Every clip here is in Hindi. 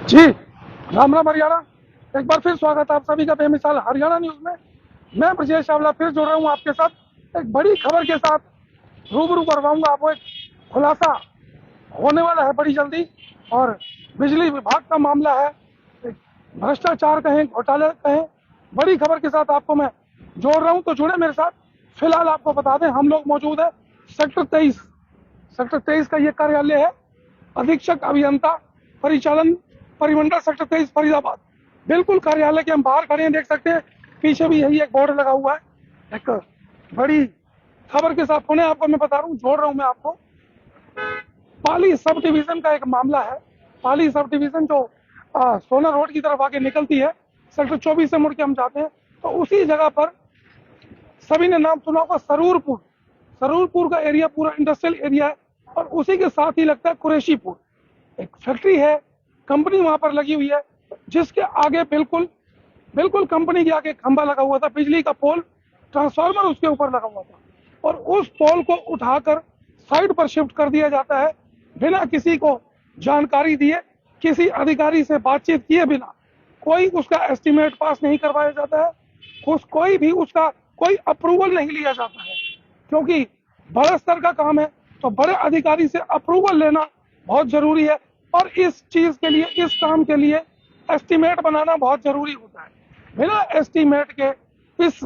जी, राम राम हरियाणा। एक बार फिर स्वागत है आप सभी का बेमिसाल हरियाणा न्यूज में। मैं ब्रजेश चावला फिर जुड़ रहा हूँ आपके साथ एक बड़ी खबर के साथ। रूबरू करवाऊंगा आपको, एक खुलासा होने वाला है बड़ी जल्दी। और बिजली विभाग का मामला है, एक भ्रष्टाचार कहें, घोटाला कहें, बड़ी खबर के साथ आपको मैं जोड़ रहा हूँ। तो जुड़े मेरे साथ। फिलहाल आपको बता दें, हम लोग मौजूद है सेक्टर 23 का ये कार्यालय है। अधीक्षक अभियंता परिचालन परिमंडल सेक्टर 23 फरीदाबाद। बिल्कुल कार्यालय के हम बाहर खड़े हैं, देख सकते हैं। पीछे भी यही एक बोर्ड लगा हुआ है। एक बड़ी खबर के साथ होने आपको मैं बता रहा हूँ, जोड़ रहा हूँ मैं आपको। पाली सब डिवीजन का एक मामला है। पाली सब डिवीजन जो सोना रोड की तरफ आगे निकलती है, सेक्टर 24 से मुड़ के हम जाते हैं, तो उसी जगह पर सभी ने नाम सुना होगा सरूरपुर का एरिया पूरा इंडस्ट्रियल एरिया है। और उसी के साथ ही लगता है कुरैशीपुर, एक फैक्ट्री है, कंपनी वहां पर लगी हुई है, जिसके आगे बिल्कुल कंपनी के आगे खंभा लगा हुआ था, बिजली का पोल, ट्रांसफार्मर उसके ऊपर लगा हुआ था। और उस पोल को उठाकर साइड पर शिफ्ट कर दिया जाता है, बिना किसी को जानकारी दिए, किसी अधिकारी से बातचीत किए बिना। कोई उसका एस्टिमेट पास नहीं करवाया जाता है, कोई भी उसका कोई अप्रूवल नहीं लिया जाता है, क्योंकि बड़े स्तर का काम है, तो बड़े अधिकारी से अप्रूवल लेना बहुत जरूरी है। और इस चीज के लिए, इस काम के लिए एस्टिमेट बनाना बहुत जरूरी होता है। बिना एस्टिमेट के इस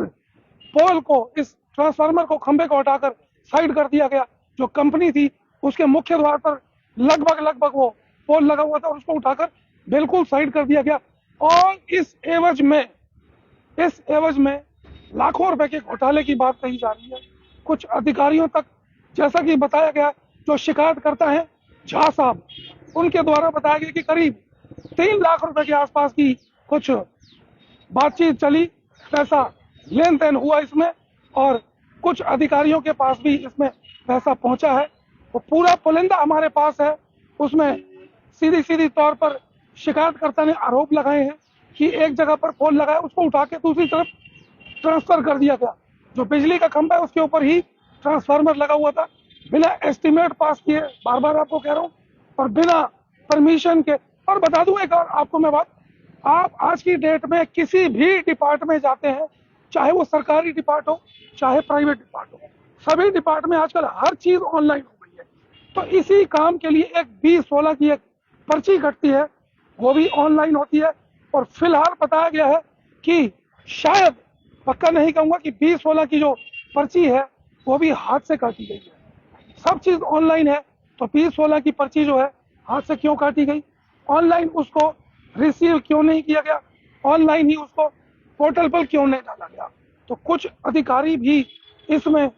पोल को, इस ट्रांसफार्मर को, खंबे को हटाकर साइड कर दिया गया। जो कंपनी थी उसके मुख्य द्वार पर लगभग वो पोल लगा हुआ था, और उसको उठाकर बिल्कुल साइड कर दिया गया। और इस एवज में लाखों रुपए के घोटाले की बात कही जा रही है। कुछ अधिकारियों तक, जैसा कि बताया गया, जो शिकायत करता है झा साहब, उनके द्वारा बताया गया कि करीब 3 लाख रुपए के आसपास की कुछ बातचीत चली, पैसा लेन देन हुआ इसमें। और कुछ अधिकारियों के पास भी इसमें पैसा पहुंचा है। वो पूरा पुलिंदा हमारे पास है। उसमें सीधी तौर पर शिकायतकर्ता ने आरोप लगाए हैं कि एक जगह पर पोल लगाया, उसको उठा के दूसरी तरफ ट्रांसफर कर दिया गया। जो बिजली का खंभा है उसके ऊपर ही ट्रांसफार्मर लगा हुआ था, बिना एस्टिमेट पास किए, बार बार आपको कह रहा हूँ, और बिना परमिशन के। और बता दूं एक और आपको मैं बात, आप आज की डेट में किसी भी डिपार्टमेंट में जाते हैं, चाहे वो सरकारी डिपार्ट हो, चाहे प्राइवेट डिपार्ट हो, सभी डिपार्ट में आजकल हर चीज ऑनलाइन हो गई है। तो इसी काम के लिए एक 2016 की एक पर्ची कटती है, वो भी ऑनलाइन होती है। और फिलहाल बताया गया है कि शायद, पक्का नहीं कहूंगा, कि 2016 की जो पर्ची है वो भी हाथ से काटी गई है। सब चीज ऑनलाइन है, तो 2016 की पर्ची जो है हाथ से क्यों काटी गई, ऑनलाइन उसको रिसीव क्यों नहीं किया गया, ऑनलाइन ही उसको पोर्टल पर क्यों नहीं डाला गया। तो कुछ अधिकारी भी इसमें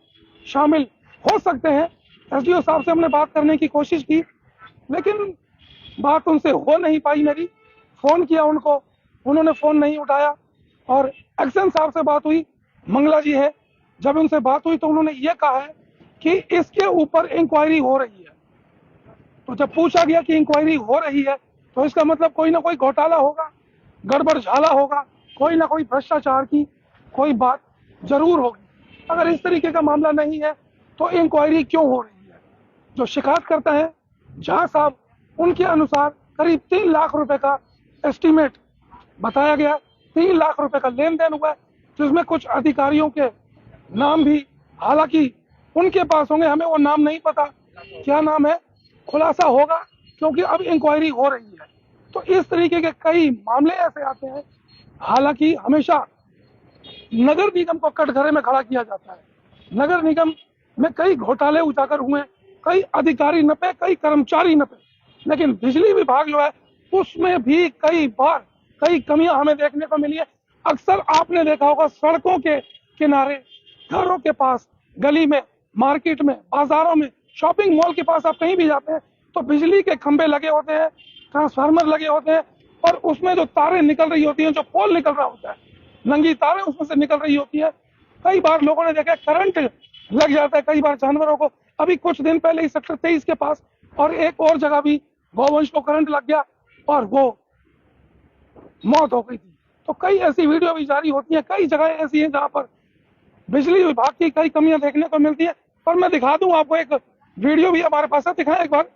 शामिल हो सकते हैं। एसडीओ साहब से हमने बात करने की कोशिश की, लेकिन बात उनसे हो नहीं पाई मेरी। फोन किया उनको, उन्होंने फोन नहीं उठाया। और एक्शन साहब से बात हुई, मंगला जी है, जब उनसे बात हुई तो उन्होंने ये कहा है कि इसके ऊपर इंक्वायरी हो रही है। तो जब पूछा गया कि इंक्वायरी हो रही है, तो इसका मतलब कोई ना कोई घोटाला होगा, गड़बड़ झाला होगा, कोई ना कोई भ्रष्टाचार की कोई बात जरूर होगी। अगर इस तरीके का मामला नहीं है तो इंक्वायरी क्यों हो रही है। जो शिकायत करता है झा साहब, उनके अनुसार करीब 3 लाख रुपए का एस्टीमेट बताया गया, 3 लाख रुपए का लेन देन हुआ है, जिसमें कुछ अधिकारियों के नाम भी हालांकि उनके पास होंगे, हमें वो नाम नहीं पता क्या नाम है, खुलासा होगा क्योंकि अब इंक्वायरी हो रही है। तो इस तरीके के कई मामले ऐसे आते हैं। हालांकि हमेशा नगर निगम को कटघरे में खड़ा किया जाता है। नगर निगम में कई घोटाले उजागर हुए, कई अधिकारी नपे, कई कर्मचारी नपे, लेकिन बिजली विभाग जो है उसमें भी कई बार कई कमियां हमें देखने को मिली है। अक्सर आपने देखा होगा, सड़कों के किनारे, घरों के पास, गली में, मार्केट में, बाजारों में, शॉपिंग मॉल के पास आप कहीं भी जाते हैं तो बिजली के खंभे लगे होते हैं, ट्रांसफार्मर लगे होते हैं, और उसमें जो तारें निकल रही होती हैं, जो पोल निकल रहा होता है, नंगी तारें उसमें से निकल रही होती है। कई बार लोगों ने देखा करंट लग जाता है, कई बार जानवरों को। अभी कुछ दिन पहले ही सेक्टर 23 के पास और एक और जगह भी गौवंश को करंट लग गया और वो मौत हो गई थी। तो कई ऐसी वीडियो भी जारी होती है, कई जगह ऐसी हैं जहां पर बिजली विभाग की कई कमियां देखने को मिलती है। और मैं दिखा दूं आपको, एक वीडियो भी हमारे पास है, दिखाएं एक बार।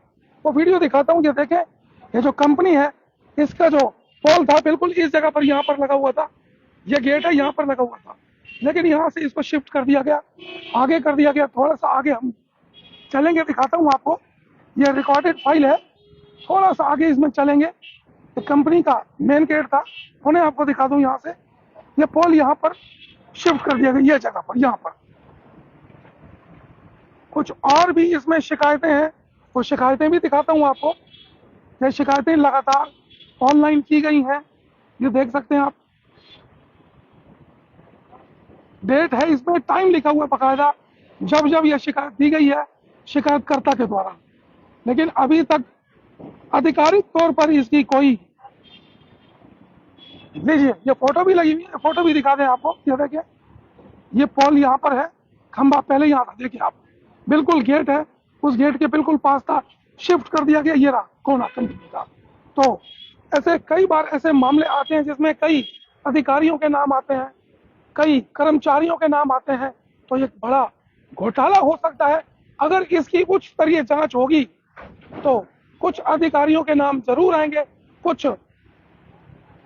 वो वीडियो दिखाता हूं, ये देखें, ये जो कंपनी है इसका जो पोल था बिल्कुल इस जगह पर यहाँ पर लगा हुआ था, ये गेट है यहाँ पर लगा हुआ था, लेकिन यहाँ से इसको शिफ्ट कर दिया गया, आगे कर दिया गया। थोड़ा सा आगे हम चलेंगे, दिखाता हूँ आपको, ये रिकॉर्डेड फाइल है। थोड़ा सा आगे इसमें चलेंगे, तो कंपनी का मेन गेट था, उन्हें आपको दिखा दूँ। यहाँ से ये पोल यहाँ पर शिफ्ट कर दिया गया, ये जगह पर। यहाँ पर कुछ और भी इसमें शिकायतें हैं, वो शिकायतें भी दिखाता हूँ आपको। ये शिकायतें लगातार ऑनलाइन की गई हैं, ये देख सकते हैं आप। डेट है इसमें, टाइम लिखा हुआ है बकायदा, जब जब यह शिकायत दी गई है शिकायतकर्ता के द्वारा, लेकिन अभी तक आधिकारिक तौर पर इसकी कोई, लीजिए ये फोटो भी लगी हुई है, फोटो भी दिखा दें आपको। ये देखिए, ये पोल यहाँ पर है, खंबा पहले यहाँ था, देखिए आप, बिल्कुल गेट है, उस गेट के बिल्कुल पास था, शिफ्ट कर दिया गया। ये रहा कोना कंपनी का। तो ऐसे कई बार ऐसे मामले आते हैं जिसमें कई अधिकारियों के नाम आते हैं, कई कर्मचारियों के नाम आते हैं, तो ये बड़ा घोटाला हो सकता है। अगर इसकी उच्च स्तरीय जांच होगी तो कुछ अधिकारियों के नाम जरूर आएंगे। कुछ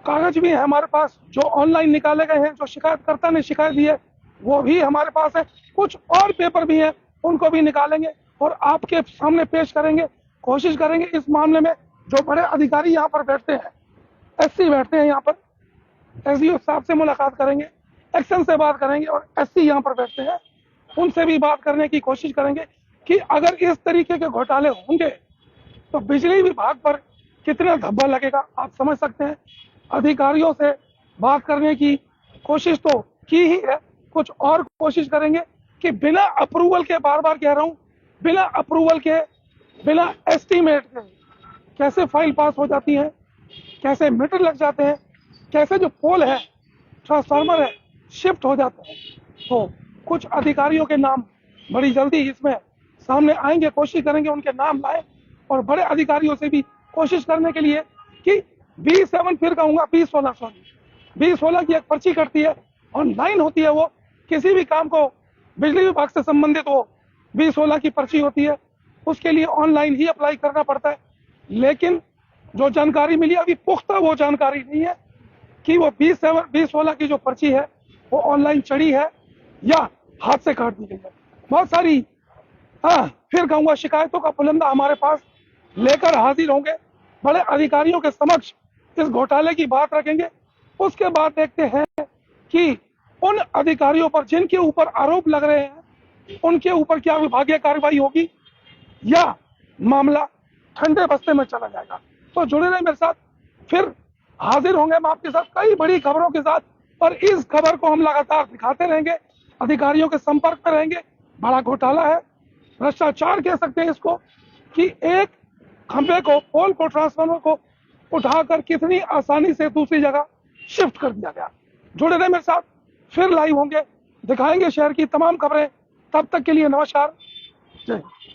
कागज भी है हमारे पास जो ऑनलाइन निकाले गए हैं, जो शिकायतकर्ता ने शिकायत दी है वो भी हमारे पास है। कुछ और पेपर भी हैं, उनको भी निकालेंगे और आपके सामने पेश करेंगे। कोशिश करेंगे इस मामले में जो बड़े अधिकारी यहाँ पर बैठते हैं, एससी बैठते हैं यहाँ पर, एसडीओ साहब से मुलाकात करेंगे, एक्शन से बात करेंगे, और एससी यहाँ पर बैठते हैं, उनसे भी बात करने की कोशिश करेंगे कि अगर इस तरीके के घोटाले होंगे तो बिजली विभाग पर कितना धब्बा लगेगा। आप समझ सकते हैं। अधिकारियों से बात करने की कोशिश तो की ही है, कुछ और कोशिश करेंगे कि बिना अप्रूवल के, बार बार कह रहा हूं, बिना अप्रूवल के, बिना एस्टीमेट के कैसे फाइल पास हो जाती है, कैसे मीटर लग जाते हैं, कैसे जो पोल है, ट्रांसफार्मर है, शिफ्ट हो जाते हैं। तो कुछ अधिकारियों के नाम बड़ी जल्दी इसमें सामने आएंगे, कोशिश करेंगे उनके नाम लाए, और बड़े अधिकारियों से भी कोशिश करने के लिए कि B7, फिर कहूंगा B16, सॉरी B16 की एक पर्ची कटती है, ऑनलाइन होती है वो, किसी भी काम को बिजली विभाग से संबंधित वो B16 की पर्ची होती है, उसके लिए ऑनलाइन ही अप्लाई करना पड़ता है। लेकिन जो जानकारी मिली अभी पुख्ता वो जानकारी नहीं है कि वो B16 की जो पर्ची है वो ऑनलाइन चढ़ी है या हाथ से काट दी गई है। बहुत सारी फिर कहूंगा शिकायतों का पुलंदा हमारे पास लेकर हाजिर होंगे, बड़े अधिकारियों के समक्ष इस घोटाले की बात रखेंगे। उसके बाद देखते हैं कि उन अधिकारियों पर जिनके ऊपर आरोप लग रहे हैं उनके ऊपर क्या विभागीय कार्रवाई होगी या मामला ठंडे बस्ते में चला जाएगा। तो जुड़े रहे मेरे साथ, फिर हाजिर होंगे हम आपके साथ कई बड़ी खबरों के साथ, और इस खबर को हम लगातार दिखाते रहेंगे, अधिकारियों के संपर्क में रहेंगे। बड़ा घोटाला है, भ्रष्टाचार कह सकते हैं इसको, कि एक खंभे को, पोल को, ट्रांसफार्मर को उठाकर कितनी आसानी से दूसरी जगह शिफ्ट कर दिया गया। जुड़े रहे मेरे साथ, फिर लाइव होंगे, दिखाएंगे शहर की तमाम खबरें। तब तक के लिए नमस्कार, जय हिंद।